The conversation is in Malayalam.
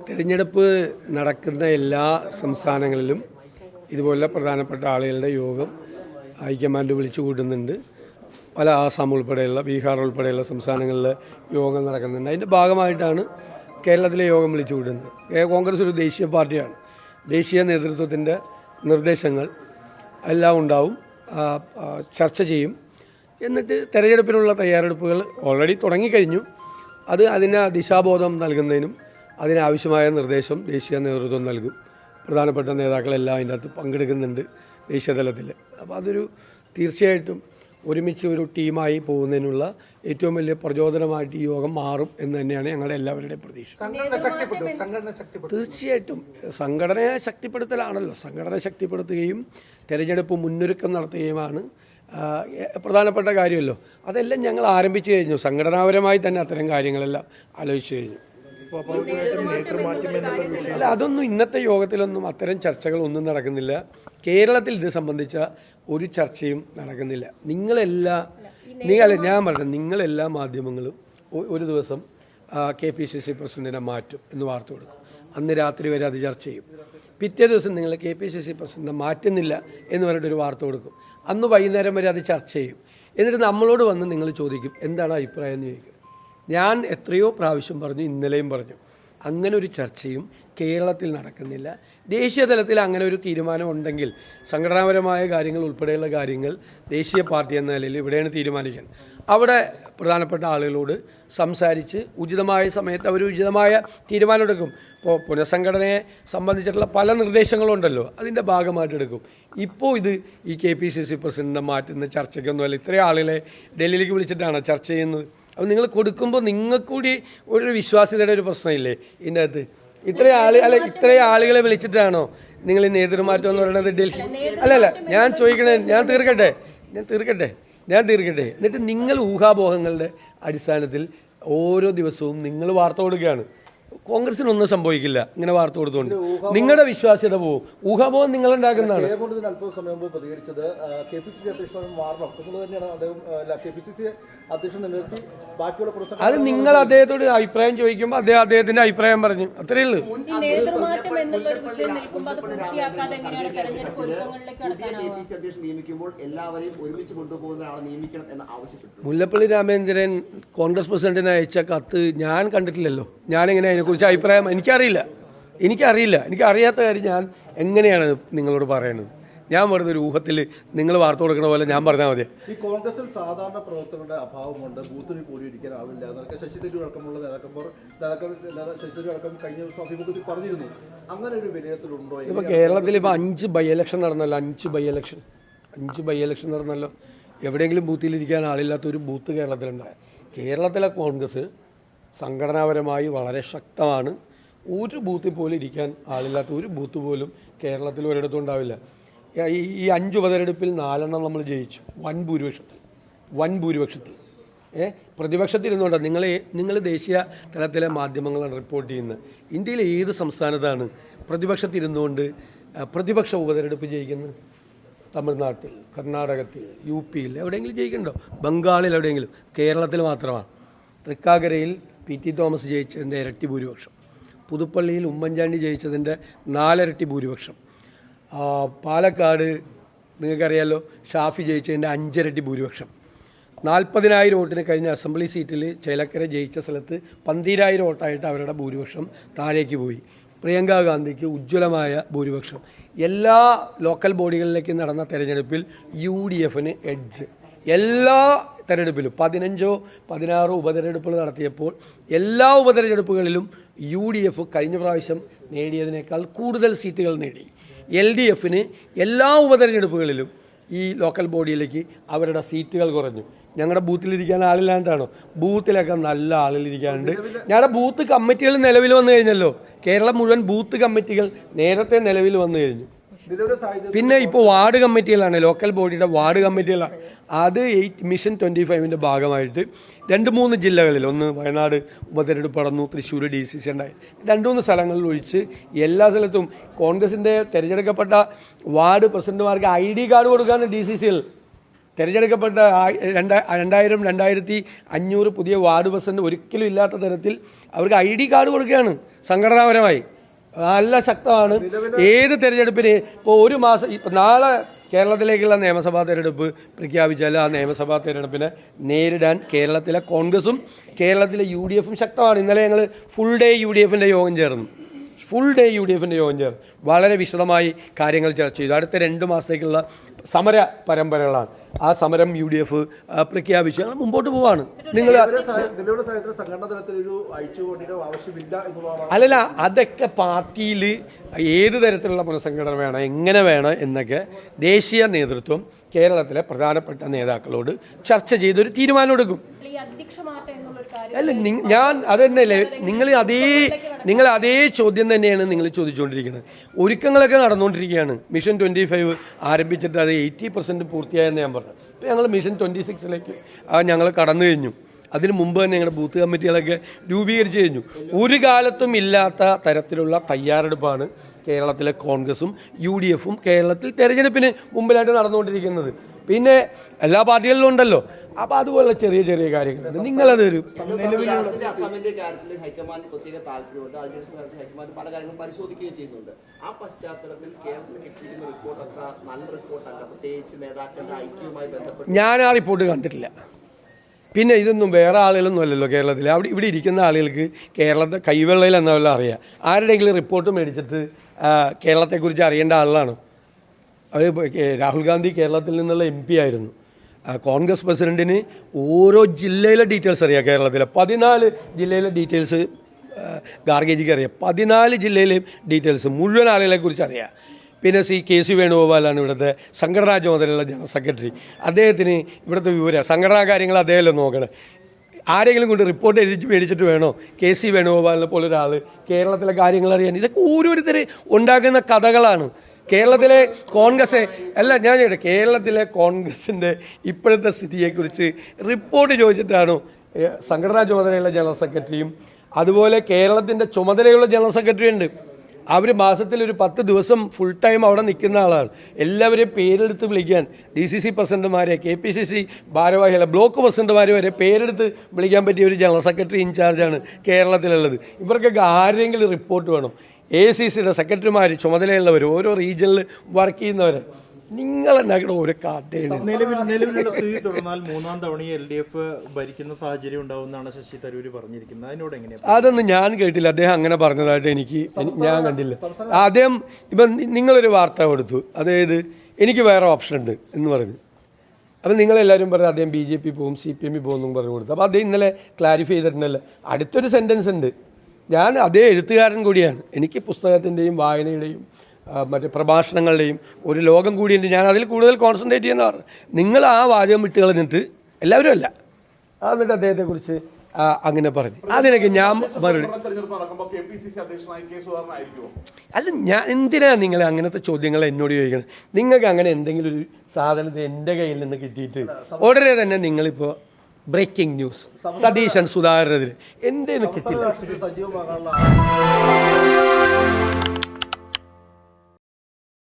തിരഞ്ഞെടുപ്പ് നടക്കുന്ന എല്ലാ സംസ്ഥാനങ്ങളിലും ഇതുപോലെ പ്രധാനപ്പെട്ട ആളുകളുടെ യോഗം ഹൈക്കമാൻഡ് വിളിച്ചു കൂട്ടുന്നുണ്ട്. പല ആസാം ഉൾപ്പെടെയുള്ള ബീഹാർ ഉൾപ്പെടെയുള്ള സംസ്ഥാനങ്ങളിൽ യോഗം നടക്കുന്നുണ്ട്. അതിൻ്റെ ഭാഗമായിട്ടാണ് കേരളത്തിലെ യോഗം വിളിച്ചു കൂട്ടുന്നത്. കോൺഗ്രസ് ഒരു ദേശീയ പാർട്ടിയാണ്. ദേശീയ നേതൃത്വത്തിൻ്റെ നിർദ്ദേശങ്ങൾ എല്ലാം ഉണ്ടാവും, ചർച്ച ചെയ്യും. എന്നിട്ട് തെരഞ്ഞെടുപ്പിനുള്ള തയ്യാറെടുപ്പുകൾ ഓൾറെഡി തുടങ്ങിക്കഴിഞ്ഞു. അതിന് ദിശാബോധം നൽകുന്നതിനും അതിനാവശ്യമായ നിർദ്ദേശം ദേശീയ നേതൃത്വം നൽകും. പ്രധാനപ്പെട്ട നേതാക്കളെല്ലാം അതിൻ്റെ അകത്ത് പങ്കെടുക്കുന്നുണ്ട് ദേശീയ തലത്തിൽ. അപ്പോൾ അതൊരു തീർച്ചയായിട്ടും ഒരുമിച്ച് ഒരു ടീമായി പോകുന്നതിനുള്ള ഏറ്റവും വലിയ പ്രചോദനമായിട്ട് ഈ യോഗം മാറും എന്ന് തന്നെയാണ് ഞങ്ങളുടെ എല്ലാവരുടെയും പ്രതീക്ഷ. തീർച്ചയായിട്ടും സംഘടനയെ ശക്തിപ്പെടുത്തലാണല്ലോ. സംഘടന ശക്തിപ്പെടുത്തുകയും തെരഞ്ഞെടുപ്പ് മുന്നൊരുക്കം നടത്തുകയുമാണ് പ്രധാനപ്പെട്ട കാര്യമല്ലോ. അതെല്ലാം ഞങ്ങൾ ആരംഭിച്ചു കഴിഞ്ഞു. സംഘടനാപരമായി തന്നെ അത്തരം കാര്യങ്ങളെല്ലാം ആലോചിച്ചു കഴിഞ്ഞു. അല്ല, അതൊന്നും ഇന്നത്തെ യോഗത്തിലൊന്നും അത്തരം ചർച്ചകളൊന്നും നടക്കുന്നില്ല. കേരളത്തിൽ ഇത് സംബന്ധിച്ച ഒരു ചർച്ചയും നടക്കുന്നില്ല. ഞാൻ പറഞ്ഞു, നിങ്ങളെല്ലാ മാധ്യമങ്ങളും ഒരു ദിവസം KPCC പ്രസിഡന്റിനെ മാറ്റും എന്ന് വാർത്ത കൊടുക്കും. അന്ന് രാത്രി വരെ അത് ചർച്ച ചെയ്യും. പിറ്റേ ദിവസം നിങ്ങൾ KPCC പ്രസിഡന്റിനെ മാറ്റുന്നില്ല എന്ന് പറഞ്ഞിട്ടൊരു വാർത്ത കൊടുക്കും. അന്ന് വൈകുന്നേരം വരെ അത് ചർച്ച ചെയ്യും. എന്നിട്ട് നമ്മളോട് വന്ന് നിങ്ങൾ ചോദിക്കും എന്താണ് അഭിപ്രായം എന്ന് ചോദിക്കും. ഞാൻ എത്രയോ പ്രാവശ്യം പറഞ്ഞു, ഇന്നലെയും പറഞ്ഞു, അങ്ങനെ ഒരു ചർച്ചയും കേരളത്തിൽ നടക്കുന്നില്ല. ദേശീയ തലത്തിൽ അങ്ങനെ ഒരു തീരുമാനം ഉണ്ടെങ്കിൽ സംഘടനാപരമായ കാര്യങ്ങൾ ഉൾപ്പെടെയുള്ള കാര്യങ്ങൾ ദേശീയ പാർട്ടി എന്ന നിലയിൽ ഇവിടെയാണ് തീരുമാനിക്കുന്നത്. അവിടെ പ്രധാനപ്പെട്ട ആളുകളോട് സംസാരിച്ച് ഉചിതമായ സമയത്ത് അവർ ഉചിതമായ തീരുമാനമെടുക്കും. ഇപ്പോൾ പുനഃസംഘടനയെ സംബന്ധിച്ചിട്ടുള്ള പല നിർദ്ദേശങ്ങളുണ്ടല്ലോ, അതിൻ്റെ ഭാഗമായിട്ടെടുക്കും. ഇപ്പോൾ ഇത് ഈ KPCC പ്രസിഡന്റിനെ മാറ്റുന്ന ചർച്ചയ്ക്കൊന്നുമല്ല. ഇത്രയും ആളുകളെ ഡൽഹിയിലേക്ക് വിളിച്ചിട്ടാണ് ചർച്ച ചെയ്യുന്നത്. അപ്പോൾ നിങ്ങൾ കൊടുക്കുമ്പോൾ നിങ്ങൾക്കൂടി ഒരു വിശ്വാസ്യതയുടെ ഒരു പ്രശ്നമില്ലേ ഇതിൻ്റെ അകത്ത്? ഇത്രയും ആളുകളെ വിളിച്ചിട്ടാണോ നിങ്ങൾ ഈ നേതൃമാറ്റം എന്ന് പറയുന്നത്? ഡൽഹി അല്ലല്ല, ഞാൻ ചോദിക്കണേ, ഞാൻ തീർക്കട്ടെ. എന്നിട്ട് നിങ്ങൾ ഊഹാപോഹങ്ങളുടെ അടിസ്ഥാനത്തിൽ ഓരോ ദിവസവും നിങ്ങൾ വാർത്ത കൊടുക്കുകയാണ്. കോൺഗ്രസിനൊന്നും സംഭവിക്കില്ല ഇങ്ങനെ വാർത്ത കൊടുത്തുകൊണ്ട്. നിങ്ങളുടെ വിശ്വാസ്യത പോവും. ഊഹാപോഹം നിങ്ങളുണ്ടാക്കുന്നതാണ്. അത് നിങ്ങൾ അദ്ദേഹത്തോട് അഭിപ്രായം ചോദിക്കുമ്പോൾ അദ്ദേഹത്തിന്റെ അഭിപ്രായം പറഞ്ഞു, അത്രയേ ഉള്ളൂ. മുല്ലപ്പള്ളി രാമചന്ദ്രൻ കോൺഗ്രസ് പ്രസിഡന്റിന് അയച്ച കത്ത് ഞാൻ കണ്ടിട്ടില്ലല്ലോ. ഞാനെങ്ങനെ അതിനെക്കുറിച്ച് അഭിപ്രായം എനിക്കറിയില്ല. എനിക്കറിയാത്ത കാര്യം ഞാൻ എങ്ങനെയാണ് നിങ്ങളോട് പറയുന്നത്? ഞാൻ വെറുതെ ഒരു ഊഹത്തിൽ നിങ്ങൾ വാർത്ത കൊടുക്കുന്ന പോലെ ഞാൻ പറഞ്ഞാൽ മതി. ഈ കോൺഗ്രസിൽ സാധാരണ പ്രവർത്തകരുടെ അഭാവമുണ്ട്, ബൂത്തിൽ പോലും ഇരിക്കാൻ ആവില്ല എന്നൊക്കെ ശശി തരൂർ അടക്കമുള്ള ശശി അടക്കം കഴിഞ്ഞ ദിവസം അഭിമുഖത്തിൽ പറഞ്ഞിരുന്നു. അങ്ങനെ ഒരു വിലയിരുത്തലുണ്ടോ? ഇപ്പോൾ കേരളത്തിൽ ഇപ്പോൾ 5 ബൈ ഇലക്ഷൻ നടന്നല്ലോ. 5 ബൈ ഇലക്ഷൻ നടന്നല്ലോ. എവിടെയെങ്കിലും ബൂത്തിലിരിക്കാൻ ആളില്ലാത്ത ഒരു ബൂത്ത് കേരളത്തിലുണ്ടായ. കേരളത്തിലെ കോൺഗ്രസ് സംഘടനാപരമായി വളരെ ശക്തമാണ്. ഒരു ബൂത്തിൽ പോലും ഇരിക്കാൻ ആളില്ലാത്ത ഒരു ബൂത്ത് പോലും കേരളത്തിൽ ഒരിടത്തും ഉണ്ടാവില്ല. ഈ 5 ഉപതെരഞ്ഞെടുപ്പിൽ 4 നമ്മൾ ജയിച്ചു, വൻ ഭൂരിപക്ഷത്തിൽ. പ്രതിപക്ഷത്തിരുന്നുകൊണ്ട് നിങ്ങൾ ദേശീയ തലത്തിലെ മാധ്യമങ്ങളാണ് റിപ്പോർട്ട് ചെയ്യുന്നത്. ഇന്ത്യയിലെ ഏത് സംസ്ഥാനത്താണ് പ്രതിപക്ഷത്തിരുന്നുകൊണ്ട് പ്രതിപക്ഷ ഉപതെരഞ്ഞെടുപ്പ് ജയിക്കുന്നത്? തമിഴ്നാട്ടിൽ, കർണാടകത്തിൽ, UP-യിൽ എവിടെയെങ്കിലും ജയിക്കുന്നുണ്ടോ? ബംഗാളിൽ എവിടെയെങ്കിലും? കേരളത്തിൽ മാത്രമാണ്. തൃക്കാക്കരയിൽ PT തോമസ് ജയിച്ചതിൻ്റെ ഇരട്ടി ഭൂരിപക്ഷം, പുതുപ്പള്ളിയിൽ ഉമ്മൻചാണ്ടി ജയിച്ചതിൻ്റെ 4 ഇരട്ടി ഭൂരിപക്ഷം, പാലക്കാട് നിങ്ങൾക്കറിയാമല്ലോ ഷാഫി ജയിച്ചതിൻ്റെ 5 ഇരട്ടി ഭൂരിപക്ഷം, 40,000 വോട്ടിന് കഴിഞ്ഞ അസംബ്ലി സീറ്റിൽ ചേലക്കര ജയിച്ച സ്ഥലത്ത് 12,000 വോട്ടായിട്ട് അവരുടെ ഭൂരിപക്ഷം താഴേക്ക് പോയി. പ്രിയങ്ക ഗാന്ധിക്ക് ഉജ്ജ്വലമായ ഭൂരിപക്ഷം. എല്ലാ ലോക്കൽ ബോഡികളിലേക്ക് നടന്ന തെരഞ്ഞെടുപ്പിൽ UDF-ന് എഡ്ജ്. എല്ലാ തെരഞ്ഞെടുപ്പിലും 15-16 ഉപതെരഞ്ഞെടുപ്പുകൾ നടത്തിയപ്പോൾ എല്ലാ ഉപതെരഞ്ഞെടുപ്പുകളിലും UDF കഴിഞ്ഞ പ്രാവശ്യം നേടിയതിനേക്കാൾ കൂടുതൽ സീറ്റുകൾ നേടി. LDF-ന് എല്ലാ ഉപതെരഞ്ഞെടുപ്പുകളിലും ഈ ലോക്കൽ ബോഡിയിലേക്ക് അവരുടെ സീറ്റുകൾ കുറഞ്ഞു. ഞങ്ങളുടെ ബൂത്തിലിരിക്കാൻ ആളില്ലാണ്ടാണോ? ബൂത്തിലൊക്കെ നല്ല ആളിലിരിക്കാനുണ്ട്. ഞങ്ങളുടെ ബൂത്ത് കമ്മിറ്റികൾ നിലവിൽ വന്നു കഴിഞ്ഞല്ലോ. കേരളം മുഴുവൻ ബൂത്ത് കമ്മിറ്റികൾ നേരത്തെ നിലവിൽ വന്നു കഴിഞ്ഞു. പിന്നെ ഇപ്പോൾ വാർഡ് കമ്മിറ്റികളാണ്, ലോക്കൽ ബോഡിയുടെ വാർഡ് കമ്മിറ്റികളാണ്. അത് മിഷൻ 25-ന്റെ ഭാഗമായിട്ട് 2-3 ജില്ലകളിൽ, ഒന്ന് വയനാട് ഉപതെരഞ്ഞെടുപ്പ് നടന്നു, തൃശ്ശൂർ DCC ഉണ്ടായി, 2-3 സ്ഥലങ്ങളിൽ ഒഴിച്ച് എല്ലാ സ്ഥലത്തും കോൺഗ്രസിൻ്റെ തിരഞ്ഞെടുക്കപ്പെട്ട വാർഡ് പ്രസിഡന്റുമാർക്ക് ID കാർഡ് കൊടുക്കാണ് DCCകൾ. തിരഞ്ഞെടുക്കപ്പെട്ട 2500 പുതിയ വാർഡ് പ്രസിഡന്റ് ഒരിക്കലും ഇല്ലാത്ത തരത്തിൽ അവർക്ക് ID കാർഡ് കൊടുക്കുകയാണ് സംഘടനാപരമായി. നല്ല ശക്തമാണ്. ഏത് തിരഞ്ഞെടുപ്പിന് ഇപ്പോൾ ഒരു മാസം ഇപ്പം നാളെ കേരളത്തിലേക്കുള്ള നിയമസഭാ തിരഞ്ഞെടുപ്പ് പ്രഖ്യാപിച്ചാൽ ആ നിയമസഭാ തിരഞ്ഞെടുപ്പിനെ നേരിടാൻ കേരളത്തിലെ കോൺഗ്രസും കേരളത്തിലെ UDFും ശക്തമാണ്. ഇന്നലെ ഞങ്ങൾ ഫുൾ ഡേ UDFിൻ്റെ യോഗം ചേർന്നു. വളരെ വിശദമായി കാര്യങ്ങൾ ചർച്ച ചെയ്തു. അടുത്ത 2 മാസത്തേക്കുള്ള സമര പരമ്പരകളാണ്. ആ സമരം UDF പ്രഖ്യാപിച്ച് ഞങ്ങൾ മുമ്പോട്ട് പോവാണ്. നിങ്ങൾ അല്ലല്ല, അതൊക്കെ പാർട്ടിയിൽ ഏത് തരത്തിലുള്ള പുനഃസംഘടന വേണം, എങ്ങനെ വേണം എന്നൊക്കെ ദേശീയ നേതൃത്വം കേരളത്തിലെ പ്രധാനപ്പെട്ട നേതാക്കളോട് ചർച്ച ചെയ്തൊരു തീരുമാനം എടുക്കും. അല്ല, ഞാൻ അതന്നെയല്ലേ നിങ്ങൾ അതേ ചോദ്യം തന്നെയാണ് നിങ്ങൾ ചോദിച്ചുകൊണ്ടിരിക്കുന്നത്. ഒരുക്കങ്ങളൊക്കെ നടന്നുകൊണ്ടിരിക്കുകയാണ്. മിഷൻ 25 ആരംഭിച്ചിട്ട് അത് 80% പൂർത്തിയായെന്ന് ഞാൻ പറഞ്ഞു. ഇപ്പോൾ ഞങ്ങൾ മിഷൻ 26ലേക്ക് ഞങ്ങൾ കടന്നു കഴിഞ്ഞു. അതിന് മുമ്പ് തന്നെ ഞങ്ങളുടെ ബൂത്ത് കമ്മിറ്റികളൊക്കെ രൂപീകരിച്ചു കഴിഞ്ഞു. ഒരു കാലത്തും ഇല്ലാത്ത തരത്തിലുള്ള തയ്യാറെടുപ്പാണ് കേരളത്തിലെ കോൺഗ്രസും UDFും കേരളത്തിൽ തെരഞ്ഞെടുപ്പിന് മുമ്പിലായിട്ട് നടന്നുകൊണ്ടിരിക്കുന്നത്. പിന്നെ എല്ലാ പാർട്ടികളിലും ഉണ്ടല്ലോ. അപ്പോൾ അതുപോലുള്ള ചെറിയ ചെറിയ കാര്യങ്ങൾ നിങ്ങളതൊരു അസമിന്റെ കാര്യത്തിൽ ഹൈക്കമാൻഡ് പ്രത്യേക താല്പര്യമുണ്ട്. അതിനനുസരിച്ച് ഹൈക്കമാൻഡ് പല കാര്യങ്ങളും പരിശോധിക്കുകയും ചെയ്യുന്നുണ്ട്. ആ പശ്ചാത്തലത്തിൽ കേരളത്തിൽ കിട്ടിയിരിക്കുന്ന റിപ്പോർട്ടൊക്കെ നല്ല റിപ്പോർട്ടല്ല, പ്രത്യേകിച്ച് നേതാക്കളുടെ ഐക്യവുമായി ബന്ധപ്പെട്ട് ഞാൻ ആ റിപ്പോർട്ട് കണ്ടിട്ടില്ല. പിന്നെ ഇതൊന്നും വേറെ ആളുകളൊന്നും അല്ലല്ലോ കേരളത്തിൽ. ഇവിടെ ഇരിക്കുന്ന ആളുകൾക്ക് കേരളത്തെ കൈവെള്ളയിൽ എന്നല്ല അറിയാം. ആരുടെയെങ്കിലും റിപ്പോർട്ട് മേടിച്ചിട്ട് കേരളത്തെക്കുറിച്ച് അറിയേണ്ട ആളാണ്. രാഹുൽ ഗാന്ധി കേരളത്തിൽ നിന്നുള്ള MP ആയിരുന്നു. കോൺഗ്രസ് പ്രസിഡന്റിന് ഓരോ ജില്ലയിലെ ഡീറ്റെയിൽസ് അറിയാം. കേരളത്തിലെ 14 ജില്ലയിലെ ഡീറ്റെയിൽസ് ഗാർഗേജിക്ക് അറിയാം. 14 ജില്ലയിലെയും ഡീറ്റെയിൽസ് മുഴുവൻ ആളുകളെക്കുറിച്ച് അറിയാം. പിന്നെ KC വേണുഗോപാലാണ് ഇവിടുത്തെ സംഘടനാ ചുമതലയുള്ള ജനറൽ സെക്രട്ടറി. അദ്ദേഹത്തിന് ഇവിടുത്തെ സംഘടനാ കാര്യങ്ങൾ അദ്ദേഹമല്ലേ നോക്കണം. ആരെങ്കിലും കൊണ്ട് റിപ്പോർട്ട് എഴുതി മേടിച്ചിട്ട് വേണോ KC വേണുഗോപാലിനെ പോലെ ഒരാൾ കേരളത്തിലെ കാര്യങ്ങൾ അറിയാൻ? ഇതൊക്കെ ഓരോരുത്തർ ഉണ്ടാക്കുന്ന കഥകളാണ്. കേരളത്തിലെ കോൺഗ്രസ് കേരളത്തിലെ കോൺഗ്രസിൻ്റെ ഇപ്പോഴത്തെ സ്ഥിതിയെക്കുറിച്ച് റിപ്പോർട്ട് ചോദിച്ചിട്ടാണോ സംഘടനാ ചുമതലയുള്ള ജനറൽ സെക്രട്ടറിയും അതുപോലെ കേരളത്തിൻ്റെ ചുമതലയുള്ള ജനറൽ സെക്രട്ടറി ഉണ്ട്. അവർ മാസത്തിൽ ഒരു 10 ദിവസം ഫുൾ ടൈം അവിടെ നിൽക്കുന്ന ആളാണ്. എല്ലാവരെയും പേരെടുത്ത് വിളിക്കാൻ DCC പ്രസിഡന്റുമാരെ, KPCC ഭാരവാഹികളെ, ബ്ലോക്ക് പ്രസിഡന്റുമാരെ വരെ പേരെടുത്ത് വിളിക്കാൻ പറ്റിയ ഒരു ജനറൽ സെക്രട്ടറി ഇൻചാർജാണ് കേരളത്തിലുള്ളത്. ഇവർക്കൊക്കെ ആരെങ്കിലും റിപ്പോർട്ട് വേണം. ACCയുടെ സെക്രട്ടറിമാർ, ചുമതലയുള്ളവർ, ഓരോ റീജിയനിൽ വർക്ക് ചെയ്യുന്നവർ, നിങ്ങളുണ്ടാക്കുന്ന ഒരു കഥയാണ്. നിലവിലുള്ള സ്ഥിതി തുടർന്നാൽ 3ാം തവണ LDF ഭരിക്കുന്ന സാഹചര്യം ഉണ്ടാവുമെന്നാണ് ശശി തരൂര് പറഞ്ഞിരിക്കുന്നത്. അതിനോട് എങ്ങനെയാണ്? അതൊന്നും ഞാൻ കേട്ടില്ല. അദ്ദേഹം അങ്ങനെ പറഞ്ഞതായിട്ട് ഞാൻ കണ്ടില്ല. അദ്ദേഹം ഇപ്പം നിങ്ങളൊരു വാർത്ത കൊടുത്തു, അതായത് എനിക്ക് വേറെ ഓപ്ഷൻ ഉണ്ട് എന്ന് പറഞ്ഞു. അപ്പം നിങ്ങളെല്ലാവരും പറഞ്ഞു അദ്ദേഹം BJP പോകും, CPM പോകുമെന്നും പറഞ്ഞു കൊടുത്തു. അപ്പോൾ അദ്ദേഹം ഇന്നലെ ക്ലാരിഫൈ ചെയ്തിട്ടുണ്ടല്ലോ. അടുത്തൊരു സെൻറ്റൻസ് ഉണ്ട്, ഞാൻ അതേ എഴുത്തുകാരൻ കൂടിയാണ്, എനിക്ക് പുസ്തകത്തിൻ്റെയും വായനയുടെയും മറ്റേ പ്രഭാഷണങ്ങളുടെയും ഒരു ലോകം കൂടിയുണ്ട്, ഞാൻ അതിൽ കൂടുതൽ കോൺസെൻട്രേറ്റ് ചെയ്യുന്ന പറഞ്ഞു. നിങ്ങൾ ആ വാചകം വിട്ട് കളഞ്ഞിട്ട് എല്ലാവരും അല്ല എന്നിട്ട് അദ്ദേഹത്തെക്കുറിച്ച് അങ്ങനെ പറഞ്ഞു. അതിനൊക്കെ ഞാൻ മറുപടി അല്ല, ഞാൻ എന്തിനാണ് നിങ്ങൾ അങ്ങനത്തെ ചോദ്യങ്ങൾ എന്നോട് ചോദിക്കണം? നിങ്ങൾക്ക് അങ്ങനെ എന്തെങ്കിലും ഒരു സാധനത്തെ എൻ്റെ കയ്യിൽ നിന്ന് കിട്ടിയിട്ട് ഉടനെ തന്നെ നിങ്ങളിപ്പോൾ ബ്രേക്കിംഗ് ന്യൂസ് സതീശൻ സുധാകരനെതിരെ എൻ്റെ കിട്ടില്ല.